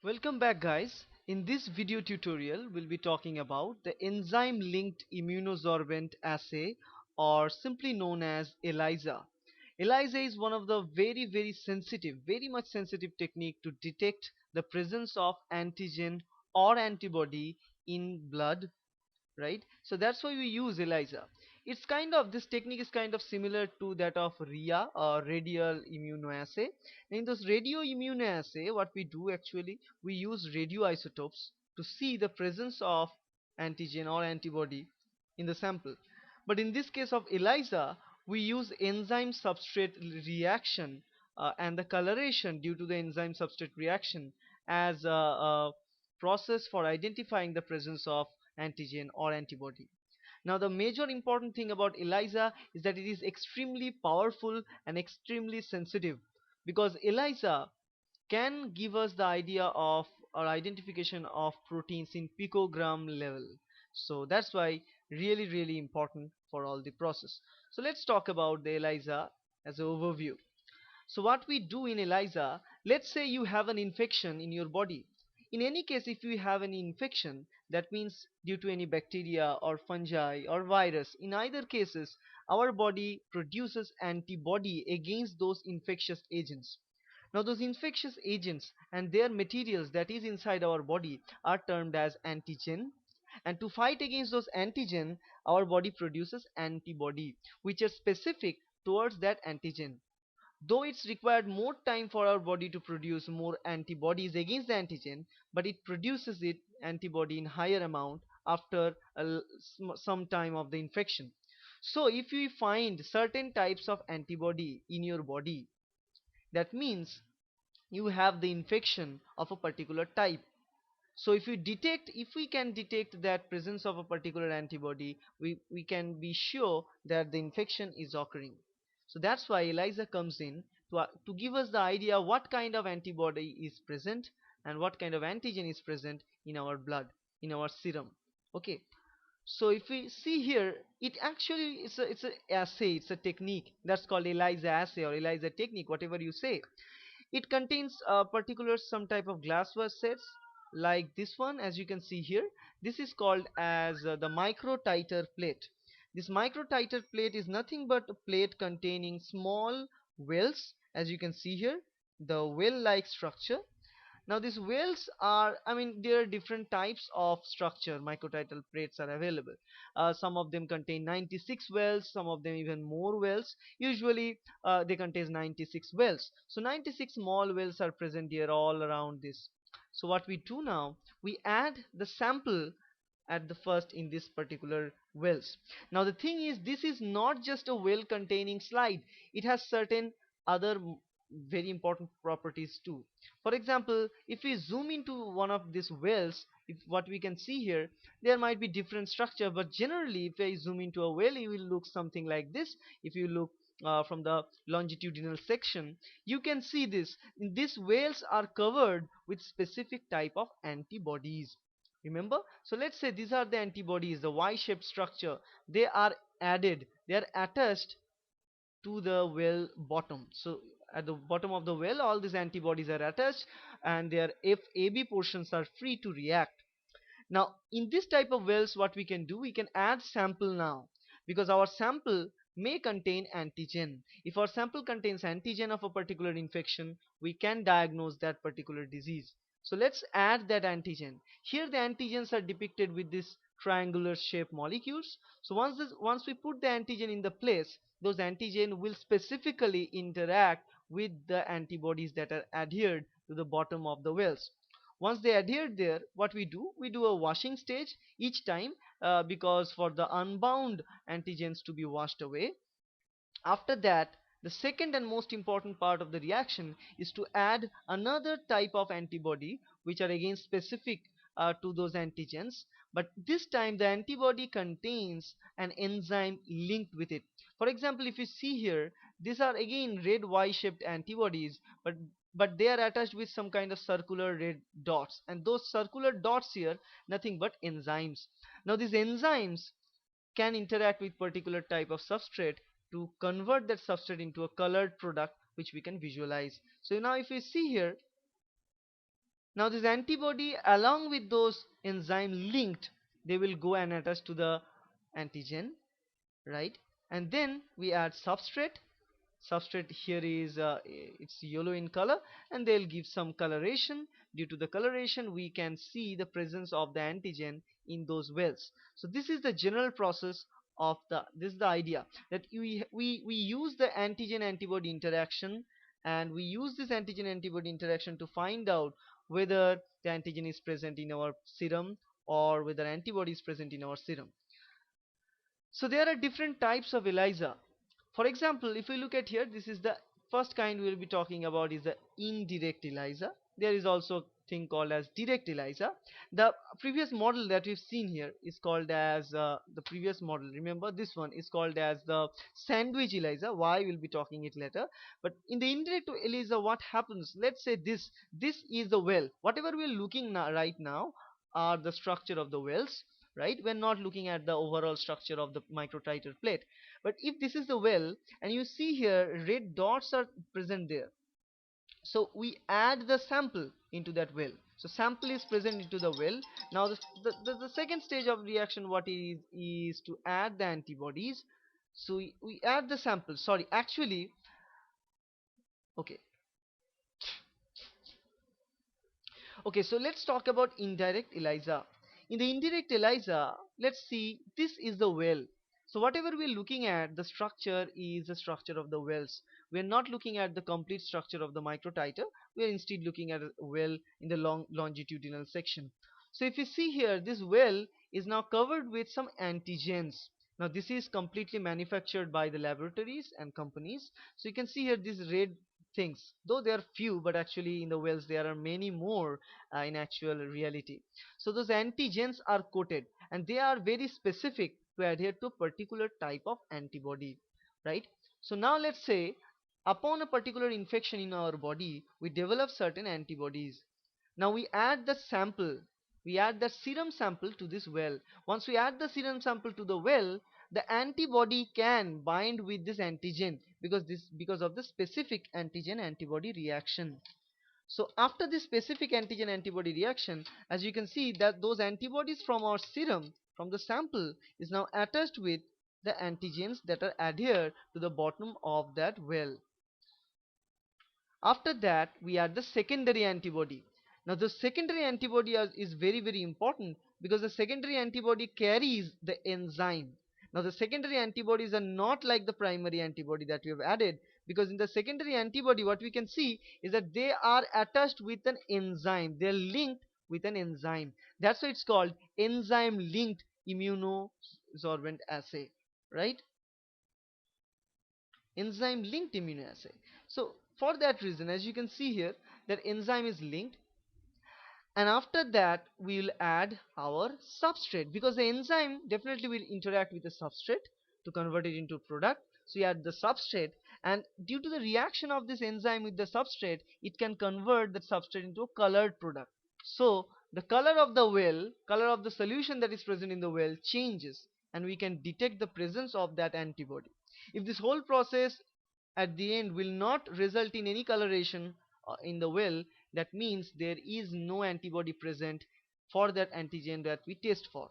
Welcome back, guys. In this video tutorial we'll be talking about the enzyme linked immunosorbent assay, or simply known as ELISA. ELISA is one of the very sensitive, very much sensitive technique to detect the presence of antigen or antibody in blood, right? So that's why we use ELISA. It's kind of, this technique is kind of similar to that of RIA, or radial immunoassay. In those radio immunoassay, what we do actually, we use radioisotopes to see the presence of antigen or antibody in the sample. But in this case of ELISA, we use enzyme substrate reaction and the coloration due to the enzyme substrate reaction as a process for identifying the presence of antigen or antibody. Now the major important thing about ELISA is that it is extremely powerful and extremely sensitive, because ELISA can give us the idea of or identification of proteins in picogram level. So that's why really important for all the process. So let's talk about the ELISA as an overview. So what we do in ELISA, let's say you have an infection in your body. In any case, if you have any infection, that means due to any bacteria or fungi or virus, in either cases, our body produces antibody against those infectious agents. Now those infectious agents and their materials that is inside our body are termed as antigen, and to fight against those antigen, our body produces antibody which are specific towards that antigen. Though it's required more time for our body to produce more antibodies against the antigen, but it produces it antibody in higher amount after some time of the infection. So if you find certain types of antibody in your body, that means you have the infection of a particular type. So if we can detect that presence of a particular antibody, we can be sure that the infection is occurring. So that's why ELISA comes in to give us the idea what kind of antibody is present and what kind of antigen is present in our blood, in our serum. Okay. So if we see here, it actually it's a assay, it's a technique that's called ELISA assay or ELISA technique, whatever you say. It contains particular some type of glassware sets like this one, as you can see here. This is called as the micro titer plate. This micro titer plate is nothing but a plate containing small wells, as you can see here, the well like structure. Now these wells are, I mean, there are different types of structure microtidal plates are available. Some of them contain 96 wells, some of them even more wells. Usually they contain 96 wells. So 96 small wells are present here all around this. So what we do now, we add the sample at the first in this particular wells. Now the thing is, this is not just a well containing slide, it has certain other very important properties too. For example, if we zoom into one of these wells, if what we can see here, there might be different structure, but generally if I zoom into a well, it will look something like this. If you look from the longitudinal section, you can see this. These wells are covered with specific type of antibodies. Remember? So let's say these are the antibodies, the Y-shaped structure. They are added, they are attached to the well bottom. So at the bottom of the well, all these antibodies are attached and their FAB portions are free to react. Now in this type of wells, what we can do, we can add sample now, because our sample may contain antigen. If our sample contains antigen of a particular infection, we can diagnose that particular disease. So let's add that antigen. Here the antigens are depicted with this triangular shaped molecules. So once we put the antigen in the place, those antigen will specifically interact with the antibodies that are adhered to the bottom of the wells. Once they adhered there, what we do? We do a washing stage each time, because for the unbound antigens to be washed away. After that, the second and most important part of the reaction is to add another type of antibody which are again specific to those antigens, but this time the antibody contains an enzyme linked with it. For example, if you see here, these are again red Y shaped antibodies, but they are attached with some kind of circular red dots, and those circular dots here nothing but enzymes. Now these enzymes can interact with particular type of substrate to convert that substrate into a colored product which we can visualize. So now if you see here, now this antibody along with those enzyme linked, they will go and attach to the antigen, right? And then we add substrate here is it's yellow in color, and they'll give some coloration. Due to the coloration we can see the presence of the antigen in those wells. So this is the general process of this is the idea that we use the antigen antibody interaction, and we use this antigen antibody interaction to find out whether the antigen is present in our serum or whether antibody is present in our serum. So there are different types of ELISA. For example, if we look at here, this is the first kind we will be talking about is the indirect ELISA. There is also a thing called as direct ELISA. The previous model that we've seen here is called as the previous model. Remember, this one is called as the sandwich ELISA. Why we'll be talking it later. But in the indirect ELISA, what happens? Let's say this is the well. Whatever we're looking now, right now are the structure of the wells, right? We're not looking at the overall structure of the microtiter plate. But if this is the well, and you see here red dots are present there, so we add the sample into that well. So sample is present into the well. Now the second stage of reaction, what is to add the antibodies. So we add the sample, sorry, actually, okay. Okay, so let's talk about indirect ELISA. In the indirect ELISA, let's see, this is the well. So whatever we're looking at, the structure is the structure of the wells. We're not looking at the complete structure of the microtiter. We're instead looking at a well in the longitudinal section. So if you see here, this well is now covered with some antigens. Now this is completely manufactured by the laboratories and companies. So you can see here these red things, though they are few, but actually in the wells there are many more in actual reality. So those antigens are coated, and they are very specific to adhere to a particular type of antibody, right? So now let's say upon a particular infection in our body, we develop certain antibodies. Now we add the serum sample to this well. Once we add the serum sample to the well, the antibody can bind with this antigen because of the specific antigen antibody reaction. So after this specific antigen antibody reaction, as you can see that those antibodies from our serum, from the sample, is now attached with the antigens that are adhered to the bottom of that well. After that we add the secondary antibody. Now the secondary antibody is very important, because the secondary antibody carries the enzyme. Now the secondary antibodies are not like the primary antibody that we have added, because in the secondary antibody what we can see is that they are attached with an enzyme, they are linked with an enzyme. That's why it's called enzyme linked immunosorbent assay, right? Enzyme linked immunoassay. So for that reason, as you can see here, that enzyme is linked, and after that we will add our substrate, because the enzyme definitely will interact with the substrate to convert it into product. So we add the substrate, and due to the reaction of this enzyme with the substrate, it can convert the substrate into a colored product. So the color of the well, color of the solution that is present in the well changes, and we can detect the presence of that antibody. If this whole process at the end will not result in any coloration in the well, that means there is no antibody present for that antigen that we test for.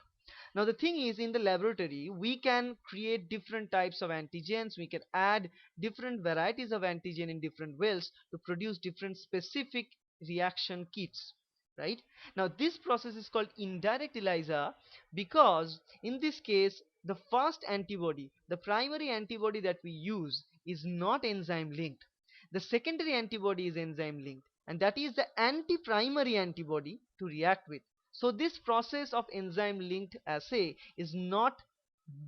Now the thing is, in the laboratory we can create different types of antigens, we can add different varieties of antigen in different wells to produce different specific reaction kits, right? Now this process is called indirect ELISA, because in this case the first antibody, the primary antibody that we use, is not enzyme linked. The secondary antibody is enzyme linked, and that is the anti-primary antibody to react with. So this process of enzyme linked assay is not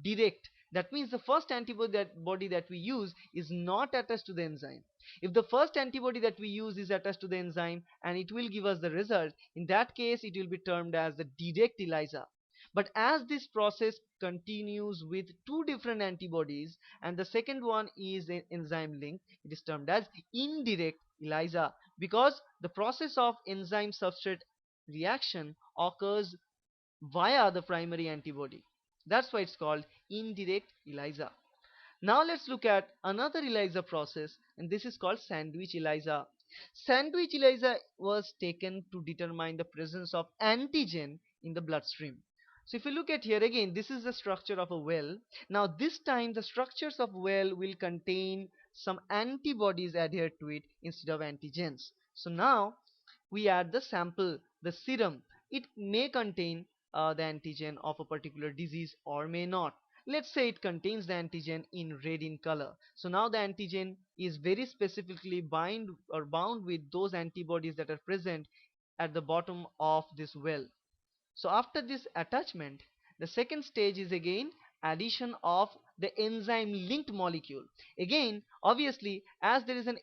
direct. That means the first antibody that we use is not attached to the enzyme. If the first antibody that we use is attached to the enzyme and it will give us the result, in that case it will be termed as the direct ELISA. But as this process continues with two different antibodies and the second one is an enzyme linked, it is termed as indirect ELISA, because the process of enzyme substrate reaction occurs via the primary antibody. That's why it's called indirect ELISA. Now let's look at another ELISA process, and this is called sandwich ELISA. Sandwich ELISA was taken to determine the presence of antigen in the bloodstream. So if you look at here again, this is the structure of a well. Now this time the structures of well will contain some antibodies adhered to it instead of antigens. So now we add the sample, the serum. It may contain the antigen of a particular disease or may not. Let's say it contains the antigen in red in color. So now the antigen is very specifically bound with those antibodies that are present at the bottom of this well. So after this attachment, the second stage is again addition of the enzyme linked molecule. Again, obviously, as there is an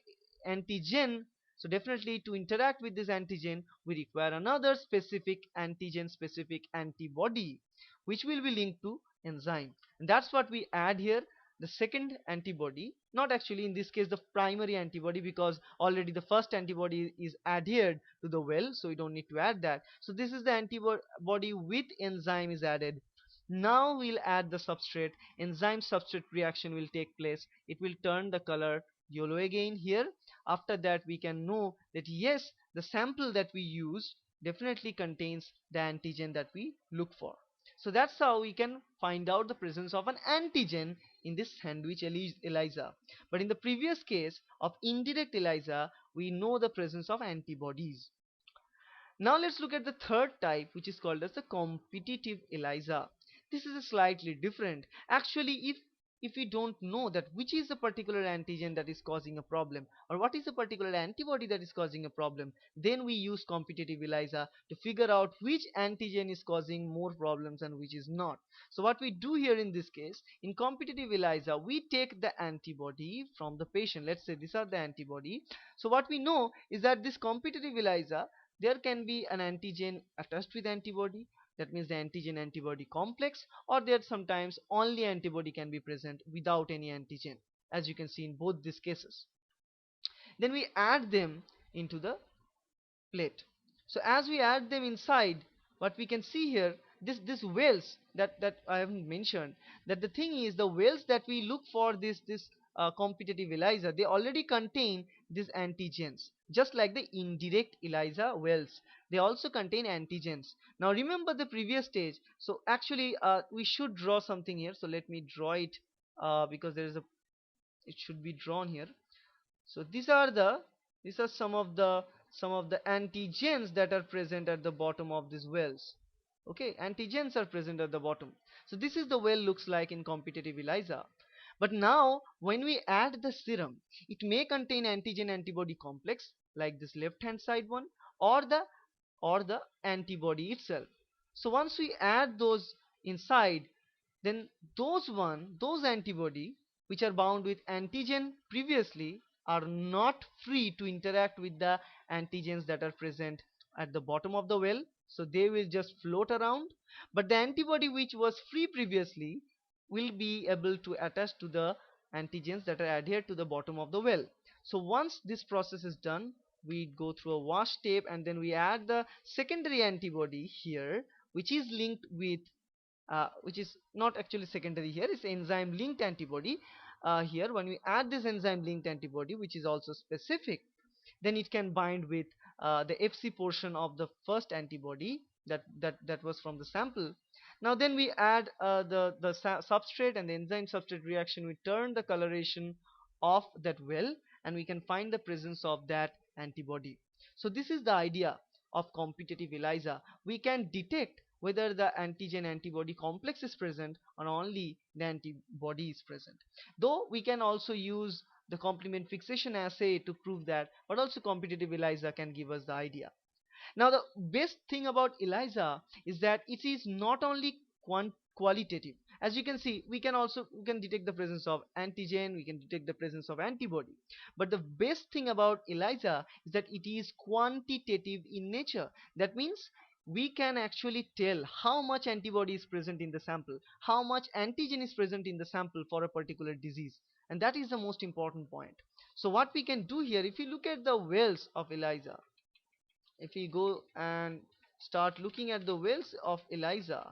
antigen, so definitely to interact with this antigen, we require another specific antigen specific antibody, which will be linked to enzyme. And that's what we add here, the second antibody, not actually in this case the primary antibody, because already the first antibody is adhered to the well, so we don't need to add that. So this is the antibody with enzyme is added. Now we'll add the substrate. Enzyme substrate reaction will take place. It will turn the color yellow again here. After that we can know that yes, the sample that we used definitely contains the antigen that we look for. So that's how we can find out the presence of an antigen in this sandwich ELISA. But in the previous case of indirect ELISA, we know the presence of antibodies. Now let's look at the third type, which is called as the competitive ELISA. This is a slightly different. Actually, if we don't know that which is the particular antigen that is causing a problem or what is the particular antibody that is causing a problem, then we use competitive ELISA to figure out which antigen is causing more problems and which is not. So what we do here in this case, in competitive ELISA, we take the antibody from the patient. Let's say these are the antibody. So what we know is that this competitive ELISA, there can be an antigen attached with antibody, that means the antigen antibody complex, or there sometimes only antibody can be present without any antigen, as you can see in both these cases. Then we add them into the plate. So as we add them inside, what we can see here, this wells that I haven't mentioned, that the thing is the wells that we look for this competitive ELISA, they already contain these antigens, just like the indirect ELISA wells, they also contain antigens. Now remember the previous stage. So actually we should draw something here. So let me draw it because it should be drawn here. So these are some of the antigens that are present at the bottom of these wells. Okay, antigens are present at the bottom. So this is the well looks like in competitive ELISA. But now when we add the serum, it may contain antigen antibody complex like this left hand side one, or the antibody itself. So once we add those inside, then those antibody which are bound with antigen previously are not free to interact with the antigens that are present at the bottom of the well, so they will just float around. But the antibody which was free previously will be able to attach to the antigens that are adhered to the bottom of the well. So once this process is done, we go through a wash tape and then we add the secondary antibody here, which is linked with which is not actually secondary here, it's enzyme linked antibody. Here when we add this enzyme linked antibody, which is also specific, then it can bind with the Fc portion of the first antibody that was from the sample. Now then we add the substrate, and the enzyme substrate reaction we turn the coloration of that well, and we can find the presence of that antibody. So this is the idea of competitive ELISA. We can detect whether the antigen antibody complex is present or only the antibody is present. Though we can also use the complement fixation assay to prove that, but also competitive ELISA can give us the idea. Now, the best thing about ELISA is that it is not only qualitative. As you can see, we can detect the presence of antigen, we can detect the presence of antibody. But the best thing about ELISA is that it is quantitative in nature. That means we can actually tell how much antibody is present in the sample, how much antigen is present in the sample for a particular disease, and that is the most important point. So what we can do here, if you look at the wells of ELISA, if we go and start looking at the wells of ELISA,